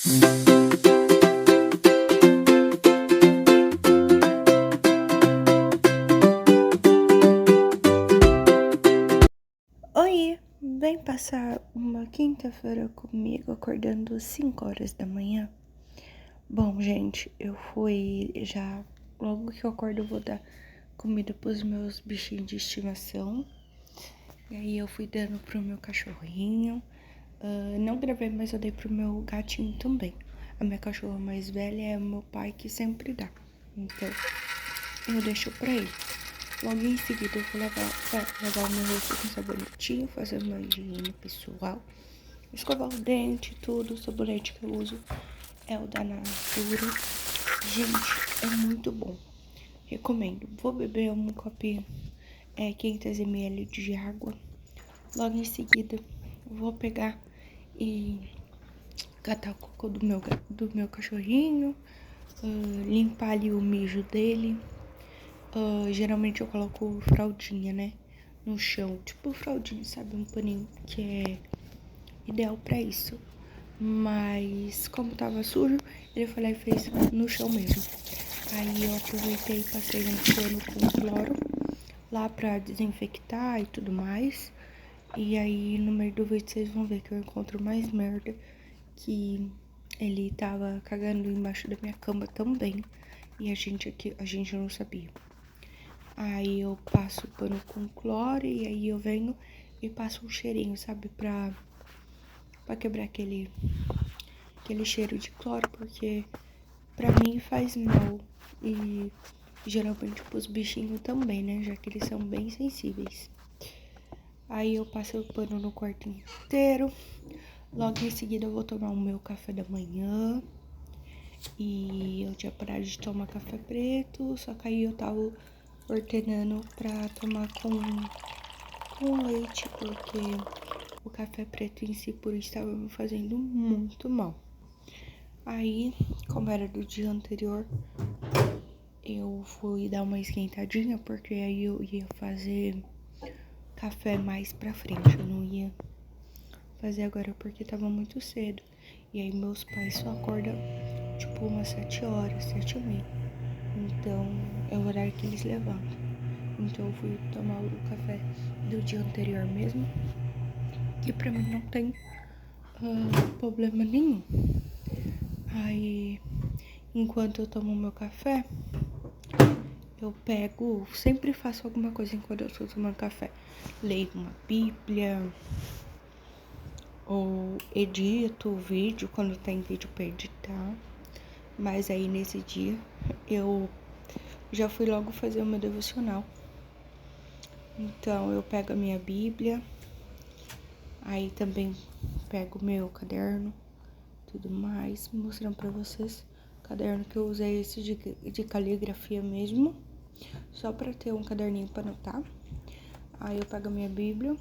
Oi, vem passar uma quinta-feira comigo acordando às 5 horas da manhã? Bom, gente, eu fui já. Logo que eu acordo, eu vou dar comida pros meus bichinhos de estimação. E aí eu fui dando pro meu cachorrinho. Não gravei, mas eu dei pro meu gatinho também. A minha cachorra mais velha é o meu pai que sempre dá. Então, eu deixo pra ele. Logo em seguida eu vou lavar o meu rosto com sabonetinho, fazer uma higiene pessoal, escovar o dente, tudo. O sabonete que eu uso é o da Natura. Gente, é muito bom. Recomendo. Vou beber um copinho, 500 ml de água. Logo em seguida, vou pegar e catar o cocô do meu cachorrinho, limpar ali o mijo dele. Geralmente eu coloco fraldinha, né, no chão, tipo fraldinha, sabe, um paninho que é ideal pra isso. Mas como tava sujo, ele foi lá e fez no chão mesmo. Aí eu aproveitei e passei um pano com cloro lá pra desinfectar e tudo mais. E aí no meio do vídeo vocês vão ver que eu encontro mais merda, que ele tava cagando embaixo da minha cama também. E a gente não sabia. Aí eu passo o pano com cloro e aí eu venho e passo um cheirinho, sabe? Pra quebrar aquele cheiro de cloro, porque pra mim faz mal. E geralmente pros bichinhos também, né? Já que eles são bem sensíveis. Aí eu passo o pano no quarto inteiro. Logo em seguida eu vou tomar o meu café da manhã. E eu tinha parado de tomar café preto, só que aí eu tava ordenando pra tomar com leite, porque o café preto em si por estava me fazendo muito mal. Aí, como era do dia anterior, eu fui dar uma esquentadinha, porque aí eu ia fazer café mais pra frente, eu não ia fazer agora porque tava muito cedo. E aí meus pais só acordam tipo umas 7 horas, 7h30. Então é o horário que eles levantam. Então eu fui tomar o café do dia anterior mesmo, que pra mim não tem problema nenhum. Aí, enquanto eu tomo meu café, eu sempre faço alguma coisa enquanto eu tô tomando café. Leio uma bíblia, ou edito o vídeo, quando tem vídeo pra editar. Mas aí nesse dia, eu já fui logo fazer o meu devocional. Então eu pego a minha bíblia, aí também pego o meu caderno, tudo mais, mostrando pra vocês. O caderno que eu usei é esse de caligrafia mesmo, só pra ter um caderninho pra anotar. Aí eu pego a minha bíblia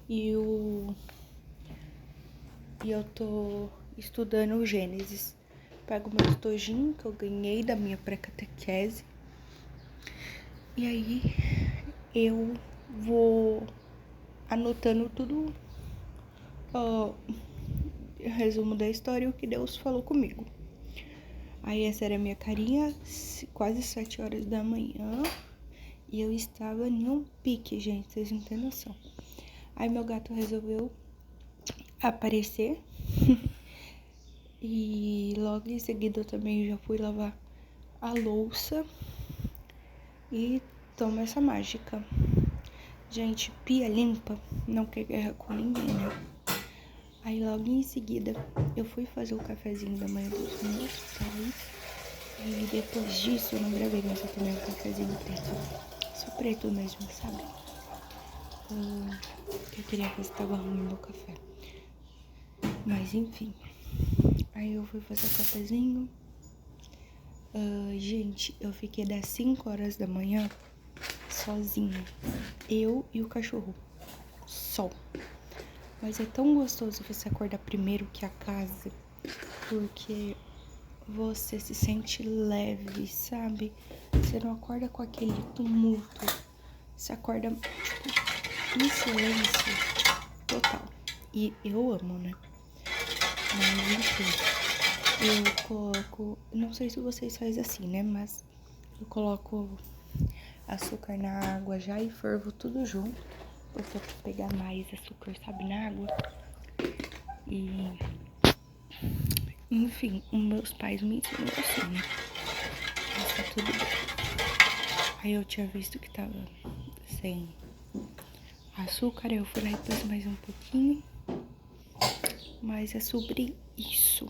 e eu tô estudando o Gênesis. Pego meu estojinho que eu ganhei da minha pré-catequese. E aí eu vou anotando tudo, resumo da história, o que Deus falou comigo. Aí essa era a minha carinha, quase 7 horas da manhã. E eu estava em um pique, gente, vocês não têm noção. Aí meu gato resolveu aparecer. E logo em seguida eu também já fui lavar a louça. E toma essa mágica. Gente, pia limpa não quer guerra com ninguém, né? Aí logo em seguida eu fui fazer o cafezinho da manhã dos meus pais. E depois disso eu não gravei, mas eu tomei um cafezinho preto. Só preto mesmo, sabe? Eu queria ver se tava ruim meu café. Mas enfim. Aí eu fui fazer o cafezinho. Gente, eu fiquei das 5 horas da manhã sozinha. Eu e o cachorro. Só. Mas é tão gostoso você acordar primeiro que a casa. Porque você se sente leve, sabe? Você não acorda com aquele tumulto. Você acorda, tipo, em silêncio total. E eu amo, né? Mas enfim. eu coloco, não sei se vocês fazem assim, né? Mas eu coloco açúcar na água já e fervo tudo junto, porque pra pegar mais açúcar, sabe, na água. E, enfim, os meus pais me ensinam assim, né? Mas tá tudo bem. Aí eu tinha visto que tava sem açúcar, eu fui lá e pus mais um pouquinho. Mas é sobre isso.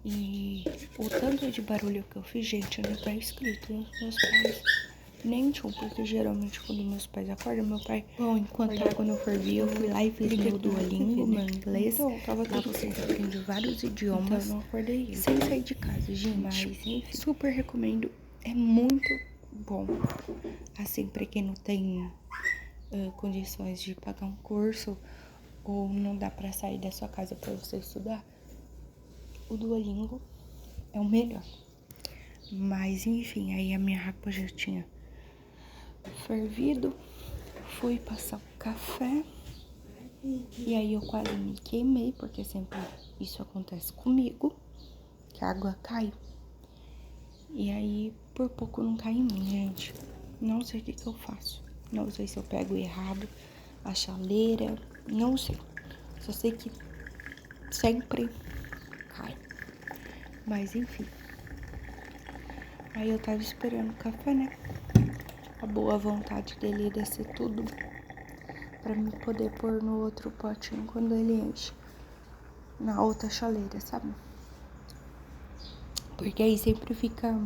E o tanto de barulho que eu fiz, gente, não tá escrito. Os meus pais nem tinham, porque geralmente quando meus pais acordam, meu pai... Bom, enquanto a água não fervia, eu fui lá e fiz meu Duolingo, meu inglês. Então, tava lá vocês aprendem vários idiomas. Então, eu não acordei ele. Sem sair de casa, gente. Mas, enfim, super recomendo. É muito bom. Assim, pra quem não tem condições de pagar um curso ou não dá pra sair da sua casa pra você estudar, o Duolingo é o melhor. Mas enfim, aí a minha água já tinha fervido, fui passar o café e aí eu quase me queimei, porque sempre isso acontece comigo, que a água cai. E aí por pouco não cai em mim, gente. Não sei o que eu faço. Não sei se eu pego errado a chaleira, não sei. Só sei que sempre cai. Mas enfim. Aí eu tava esperando o café, né? A boa vontade dele descer tudo pra mim poder pôr no outro potinho quando ele enche. Na outra chaleira, sabe? Porque aí sempre fica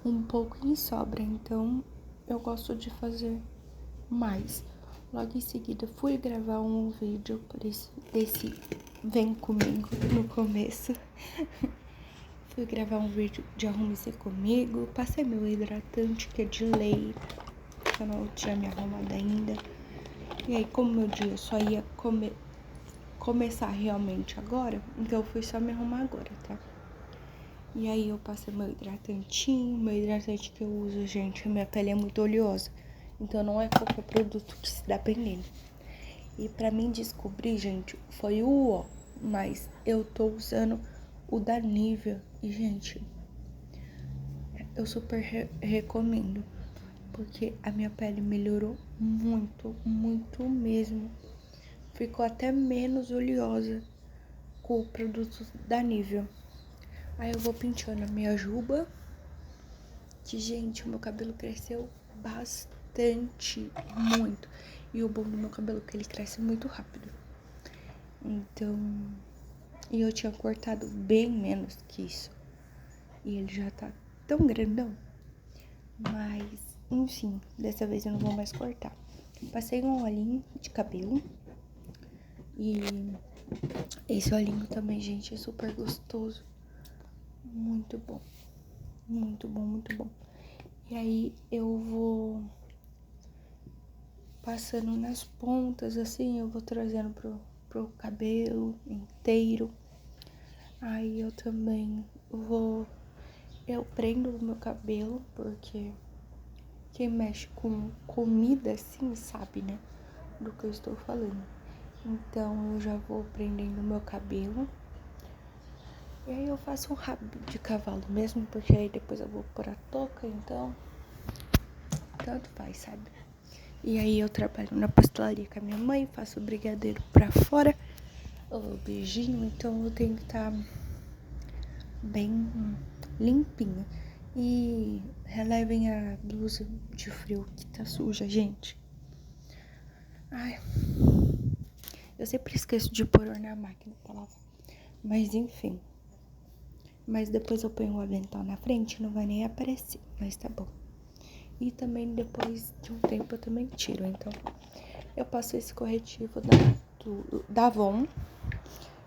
um pouco em sobra. Então eu gosto de fazer mais. Logo em seguida fui gravar um vídeo por isso, desse Vem Comigo no começo. Fui gravar um vídeo de Arrume-se Comigo. Passei meu hidratante, que é de lei. Eu não tinha me arrumado ainda. E aí, como meu dia só ia começar realmente agora, então eu fui só me arrumar agora, tá? E aí eu passei meu hidratantinho. Meu hidratante que eu uso, gente, minha pele é muito oleosa. Então não é qualquer produto que se dá bem nele. E pra mim descobrir, gente, foi o ó. Mas eu tô usando o da Nivea. E, gente, eu super recomendo. Porque a minha pele melhorou muito, muito mesmo. Ficou até menos oleosa com o produto da Nivea. Aí eu vou penteando a minha juba. Que, gente, o meu cabelo cresceu bastante, muito. E o bom do meu cabelo é que ele cresce muito rápido. Então, e eu tinha cortado bem menos que isso. E ele já tá tão grandão. Mas, enfim, dessa vez eu não vou mais cortar. Passei um olhinho de cabelo. E esse olhinho também, gente, é super gostoso. Muito bom. Muito bom, muito bom. E aí eu vou passando nas pontas, assim, eu vou trazendo pro cabelo inteiro. Aí eu também eu prendo o meu cabelo, porque quem mexe com comida, assim, sabe, né, do que eu estou falando. Então eu já vou prendendo o meu cabelo. E aí eu faço um rabo de cavalo mesmo, porque aí depois eu vou pôr a touca, então tanto faz, sabe? E aí eu trabalho na pastelaria com a minha mãe, faço o brigadeiro pra fora, o beijinho, então eu tenho que estar bem limpinha. E relevem a blusa de frio que tá suja, gente. Ai, eu sempre esqueço de pôr na máquina pra lavar. Mas enfim. Mas depois eu ponho o avental na frente, não vai nem aparecer, mas tá bom. E também depois de um tempo eu também tiro, então eu passo esse corretivo da Avon,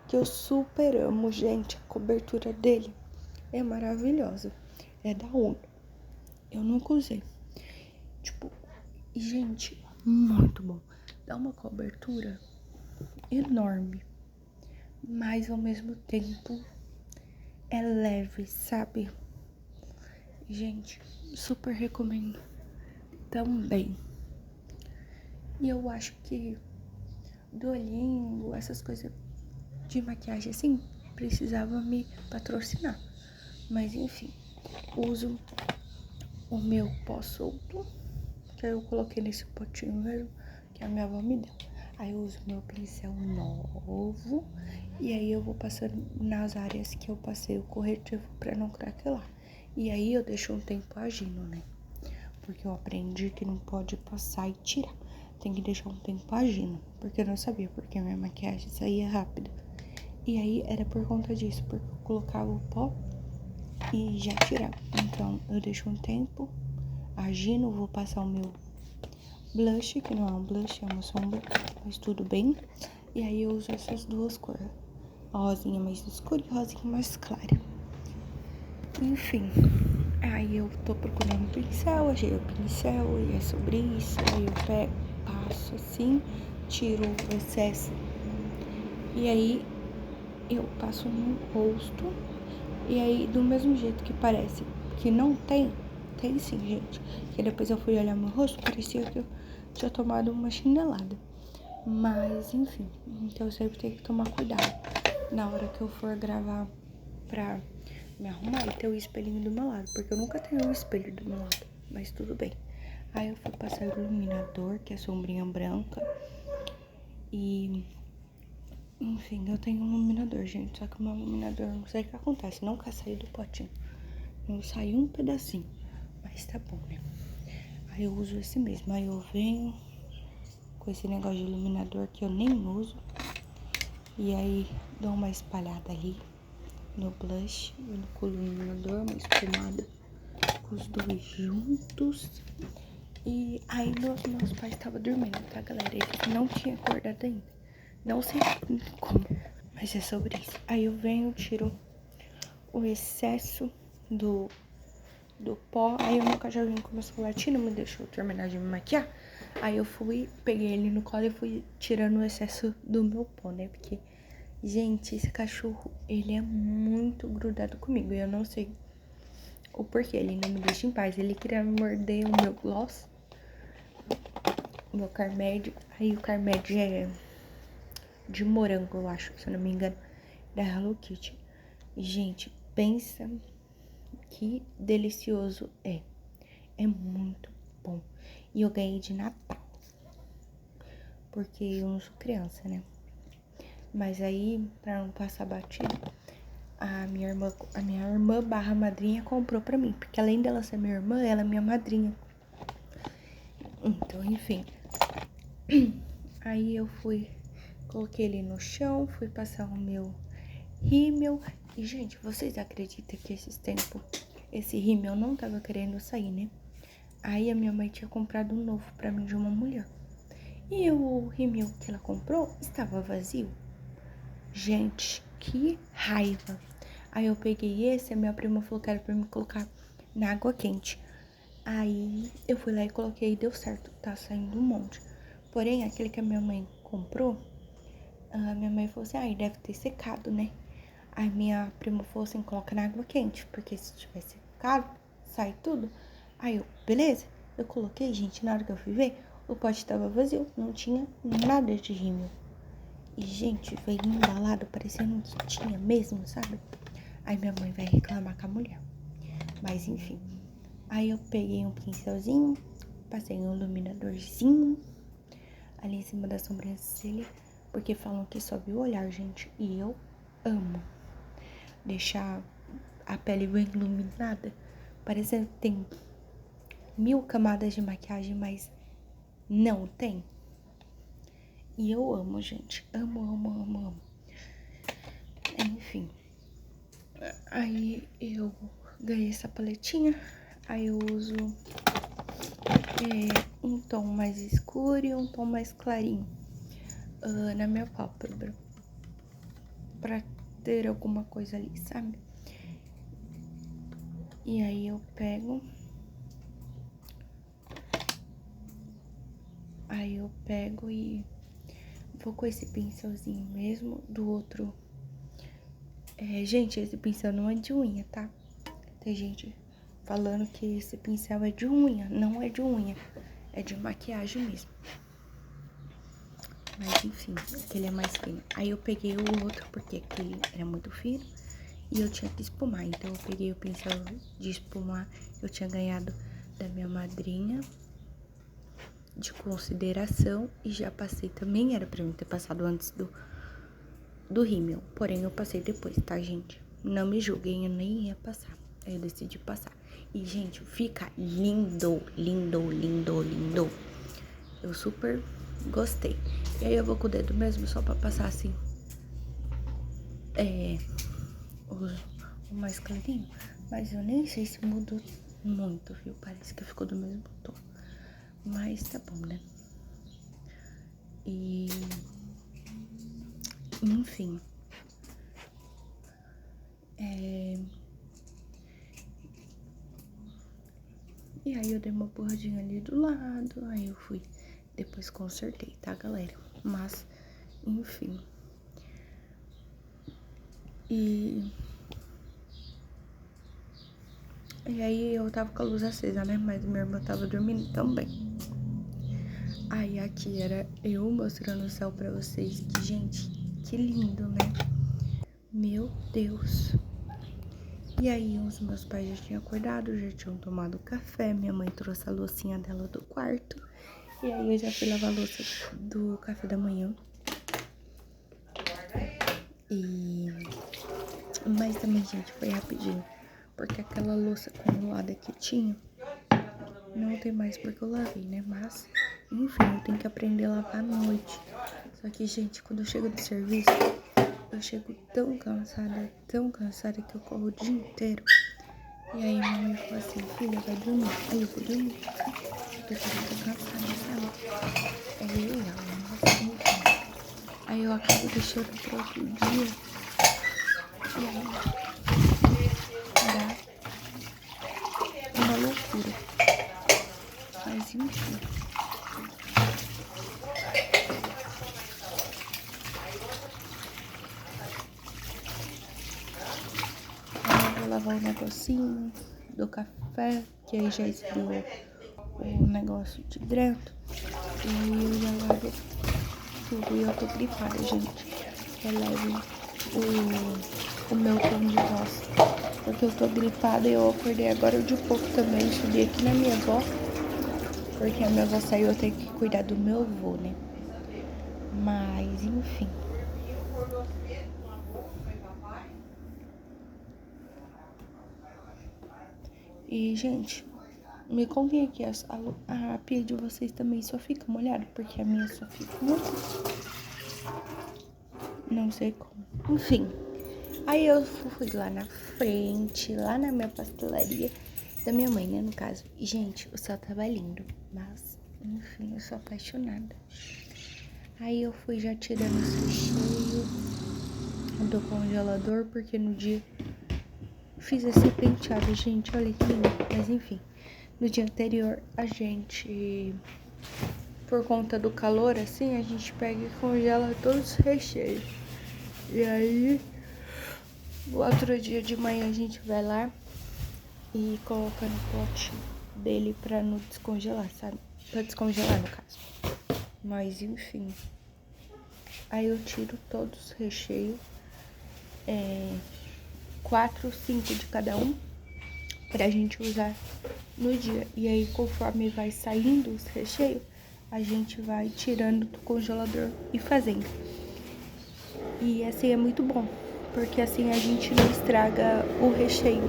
que eu super amo, gente. A cobertura dele é maravilhosa. É da Uno. Eu nunca usei. Tipo, e gente, muito bom. Dá uma cobertura enorme, mas ao mesmo tempo é leve, sabe? Gente, super recomendo também. E eu acho que Duolingo, essas coisas de maquiagem assim, precisava me patrocinar. Mas enfim, uso o meu pó solto, que eu coloquei nesse potinho mesmo, que a minha avó me deu. Aí eu uso meu pincel novo e aí eu vou passando nas áreas que eu passei o corretivo pra não craquelar. E aí eu deixo um tempo agindo, né? Porque eu aprendi que não pode passar e tirar. Tem que deixar um tempo agindo. Porque eu não sabia porque a minha maquiagem saía rápido. E aí era por conta disso, porque eu colocava o pó e já tirava. Então eu deixo um tempo agindo, vou passar o meu blush, que não é um blush, é uma sombra, mas tudo bem. E aí eu uso essas duas cores, a rosinha mais escura e a rosinha mais clara. Enfim, aí eu tô procurando um pincel, achei o pincel e é sobre isso. Aí eu pego, passo assim, tiro o excesso e aí eu passo no rosto. E aí, do mesmo jeito que parece que não tem, tem sim, gente. Que depois eu fui olhar meu rosto, parecia que eu tinha tomado uma chinelada. Mas, enfim, então eu sempre tenho que tomar cuidado na hora que eu for gravar pra me arrumar e ter o espelhinho do meu lado. Porque eu nunca tenho o espelho do meu lado, mas tudo bem. Aí eu fui passar o iluminador, que é a sombrinha branca. E, enfim, eu tenho um iluminador, gente. Só que o meu iluminador, não sei o que acontece, nunca saiu do potinho. Não saiu um pedacinho, mas tá bom, né? Aí eu uso esse mesmo. Aí eu venho com esse negócio de iluminador que eu nem uso. E aí dou uma espalhada ali no blush e no iluminador, uma espumada com os dois juntos. E aí meus pais estavam dormindo, tá, galera? Eles não tinham acordado ainda. Não sei como, mas é sobre isso. Aí eu venho, tiro o excesso do pó. Aí o meu cachorrinho começou a latir, não me deixou terminar de me maquiar. Aí eu fui, peguei ele no colo e fui tirando o excesso do meu pó, né? Porque, gente, esse cachorro, ele é muito grudado comigo. E eu não sei o porquê, ele não me deixa em paz. Ele queria morder o meu gloss, o meu Carmed. Aí o Carmed é de morango, eu acho, se eu não me engano, da Hello Kitty. E, gente, pensa que delicioso é. É muito bom. E eu ganhei de Natal. Porque eu não sou criança, né? Mas aí, pra não passar batido, a minha irmã barra madrinha comprou pra mim. Porque além dela ser minha irmã, ela é minha madrinha. Então, enfim. Aí eu fui, coloquei ele no chão, fui passar o meu rímel. E, gente, vocês acreditam que esses tempos, esse rímel não tava querendo sair, né? Aí a minha mãe tinha comprado um novo pra mim de uma mulher. E o rímel que ela comprou estava vazio. Gente, que raiva. Aí eu peguei esse, a minha prima falou que era pra me colocar na água quente. Aí eu fui lá e coloquei e deu certo, tá saindo um monte. Porém, aquele que a minha mãe comprou, a minha mãe falou assim, ai, deve ter secado, né? Aí minha prima falou assim, coloca na água quente, porque se tivesse secado, sai tudo. Aí eu, beleza? Eu coloquei, gente, na hora que eu fui ver, o pote tava vazio, não tinha nada de rímel. E, gente, veio embalado, parecendo que tinha mesmo, sabe? Aí minha mãe vai reclamar com a mulher. Mas, enfim. Aí eu peguei um pincelzinho, passei um iluminadorzinho ali em cima da sobrancelha, porque falam que sobe o olhar, gente. E eu amo deixar a pele bem iluminada. Parecendo que tem 1000 camadas de maquiagem, mas não tem. E eu amo, gente. Amo, amo, amo, amo. Enfim. Aí eu ganhei essa paletinha. Aí eu uso um tom mais escuro e um tom mais clarinho na minha pálpebra. Pra ter alguma coisa ali, sabe? E aí eu pego... Aí eu pego e vou com esse pincelzinho mesmo. Do outro... gente, esse pincel não é de unha, tá? Tem gente falando que esse pincel é de unha. Não é de unha. É de maquiagem mesmo. Mas enfim, aquele é mais fino. Aí eu peguei o outro, porque aquele era muito fino. E eu tinha que espumar. Então eu peguei o pincel de espumar que eu tinha ganhado da minha madrinha, de consideração. E já passei também, era pra mim ter passado antes do rímel. Porém, eu passei depois, tá, gente? Não me julguem, eu nem ia passar. Aí eu decidi passar. E, gente, fica lindo, lindo, lindo, lindo. Eu super gostei. E aí eu vou com o dedo mesmo, só pra passar assim. O mais clarinho. Mas eu nem sei se mudou muito, viu? Parece que ficou do mesmo tom. Mas tá bom, né? E... enfim. E aí eu dei uma borradinha ali do lado. Aí eu fui. Depois consertei, tá, galera? Mas, enfim. E aí eu tava com a luz acesa, né? Mas minha irmã tava dormindo também. Aí aqui era eu mostrando o céu pra vocês. Que, gente, que lindo, né? Meu Deus. E aí os meus pais já tinham acordado, já tinham tomado café. Minha mãe trouxe a loucinha dela do quarto. E aí eu já fui lavar a louça do café da manhã. Mas também, gente, foi rapidinho. Porque aquela louça acumulada que tinha, não tem mais porque eu lavei, né? Mas, enfim, eu tenho que aprender a lavar à noite. Só que, gente, quando eu chego do serviço, eu chego tão cansada que eu corro o dia inteiro. E aí minha mãe falou assim, filha, vai dormir. Aí eu vou dormir. Porque eu tô cansada, sabe? Aí eu e ela, nossa, enfim. Aí eu acabo deixando pro outro dia. E aí dá uma loucura. Mas enfim. Aí eu vou lavar o negocinho do café, que aí já esfriou o negócio de dentro. E aí eu já lavo tudo. E eu tô gripada, gente. Eu levo o meu tom de voz. Porque eu tô gripada e eu acordei agora de pouco também. Subi aqui na minha avó. Porque a minha avó saiu, eu tenho que cuidar do meu avô, né? Mas, enfim. E, gente, me contem aqui, a pia de vocês também só fica molhada? Porque a minha só fica molhada. Não sei como. Enfim. Aí eu fui lá na frente, lá na minha pastelaria da minha mãe, né, no caso. E, gente, o céu tava lindo. Mas, enfim, eu sou apaixonada. Aí eu fui já tirando o recheio do congelador, porque no dia fiz esse penteado, gente, olha que lindo. Mas enfim, no dia anterior a gente, por conta do calor, assim, a gente pega e congela todos os recheios. E aí, o outro dia de manhã a gente vai lá e coloca no pote dele pra não descongelar, sabe? Pra descongelar, no caso. Mas enfim, aí eu tiro todos os recheios, 4, 5 de cada um, pra gente usar no dia. E aí, conforme vai saindo os recheios, a gente vai tirando do congelador e fazendo. E assim é muito bom, porque assim a gente não estraga o recheio.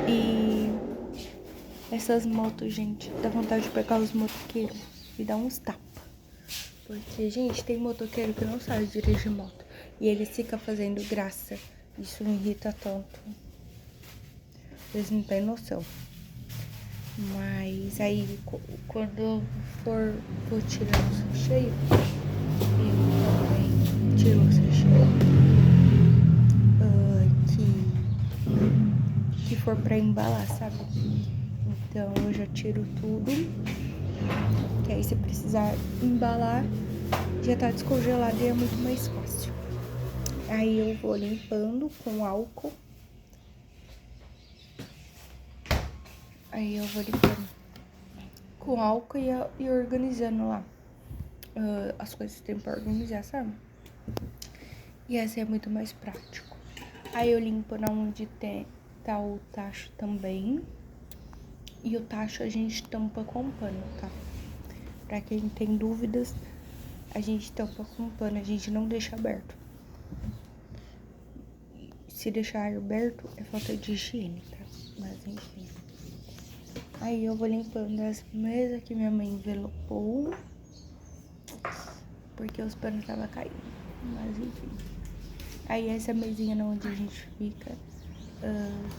E essas motos, gente, dá vontade de pegar os motoqueiros e dar uns tapas. Porque, gente, tem motoqueiro que não sabe dirigir moto. E eles ficam fazendo graça. Isso me irrita tanto. Eles não têm noção. Mas aí, quando eu vou tirar o recheio, eu também tiro o recheio que for pra embalar, sabe? Então, eu já tiro tudo. Que aí, se precisar embalar, já tá descongelado e é muito mais fácil. Aí, eu vou limpando com álcool. Aí eu vou limpando com álcool e organizando lá as coisas tem pra organizar, sabe? E essa é muito mais prático. Aí eu limpo na onde tá o tacho também. E o tacho a gente tampa com pano, tá? Pra quem tem dúvidas, a gente tampa com pano, a gente não deixa aberto. Se deixar aberto, é falta de higiene, tá? Mas enfim. Aí eu vou limpando as mesas que minha mãe envelopou, porque os panos estavam caindo. Mas enfim. Aí essa mesinha onde a gente fica,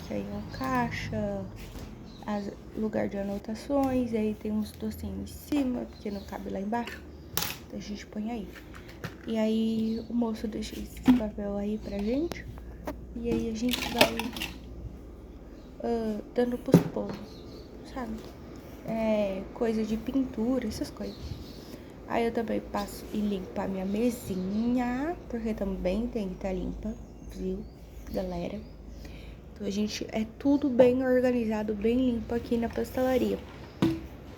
que aí é o caixa, lugar de anotações, aí tem uns docinhos em cima, porque não cabe lá embaixo. Então a gente põe aí. E aí o moço deixa esse papel aí pra gente. E aí a gente vai dando pros povos, sabe? Coisa de pintura, essas coisas. Aí eu também passo e limpo a minha mesinha, porque também tem que estar limpa, viu, galera? Então a gente é tudo bem organizado, bem limpo aqui na pastelaria.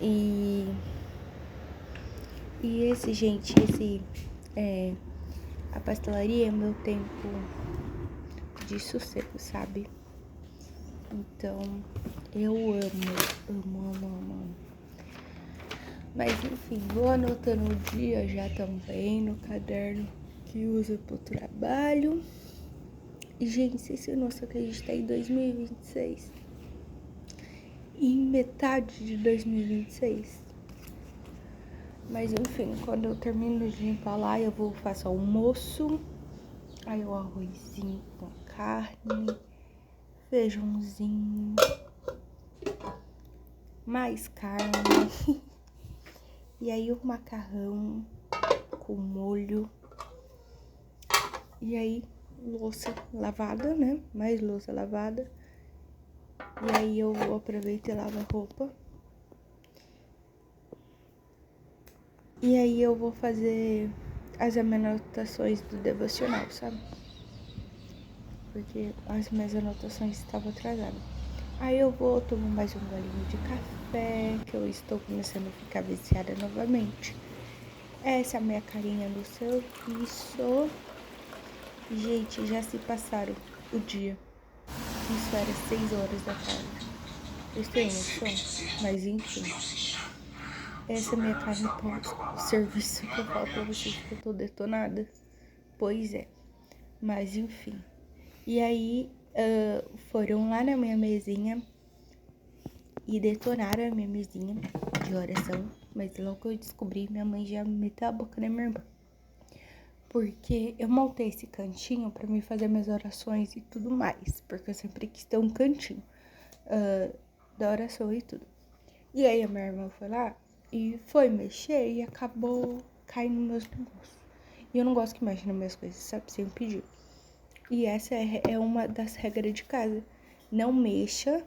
E a pastelaria é meu tempo de sossego, sabe? Então, eu amo. Mas enfim, vou anotando o dia já também no caderno que uso pro trabalho. E, gente, vocês têm noção que a gente tá em 2026? E em metade de 2026? Mas enfim, quando eu termino de limpar lá, eu vou fazer almoço. Aí o arrozinho com carne, feijãozinho, mais carne. E aí o macarrão com molho. E aí louça lavada, né? Mais louça lavada. E aí eu vou aproveitar e lavo a roupa. E aí eu vou fazer as anotações do devocional, sabe? Porque as minhas anotações estavam atrasadas. Aí eu vou tomar mais um golinho de café, que eu estou começando a ficar viciada novamente. Essa é a minha carinha no serviço. Gente, já se passaram o dia. Isso era 6 horas da tarde. Vocês têm noção? Mas enfim. Essa é a minha carne pós-serviço que eu falo pra vocês que eu tô detonada. Pois é. Mas enfim. E aí, foram lá na minha mesinha e detonaram a minha mesinha de oração. Mas logo que eu descobri, minha mãe já meteu a boca na minha irmã. Porque eu montei esse cantinho pra me fazer minhas orações e tudo mais. Porque eu sempre quis ter um cantinho da oração e tudo. E aí a minha irmã foi lá e foi mexer e acabou caindo nos meus negócios. E eu não gosto que mexa nas minhas coisas, sabe? Sem pedir. E essa é uma das regras de casa. Não mexa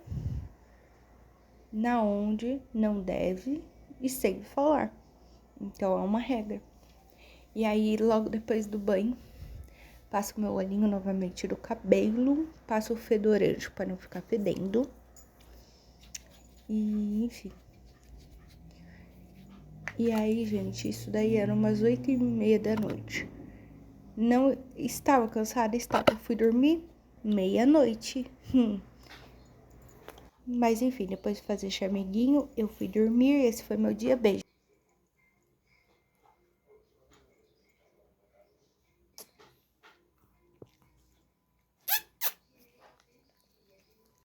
na onde não deve e sem falar. Então é uma regra. E aí logo depois do banho, passo meu olhinho novamente no cabelo, passo o fedorante para não ficar fedendo. E enfim. E aí, gente, isso daí era umas 8h30 da noite. Não estava cansada, estava. Fui dormir meia-noite. Mas enfim, depois de fazer chameguinho, eu fui dormir. Esse foi meu dia. Beijo.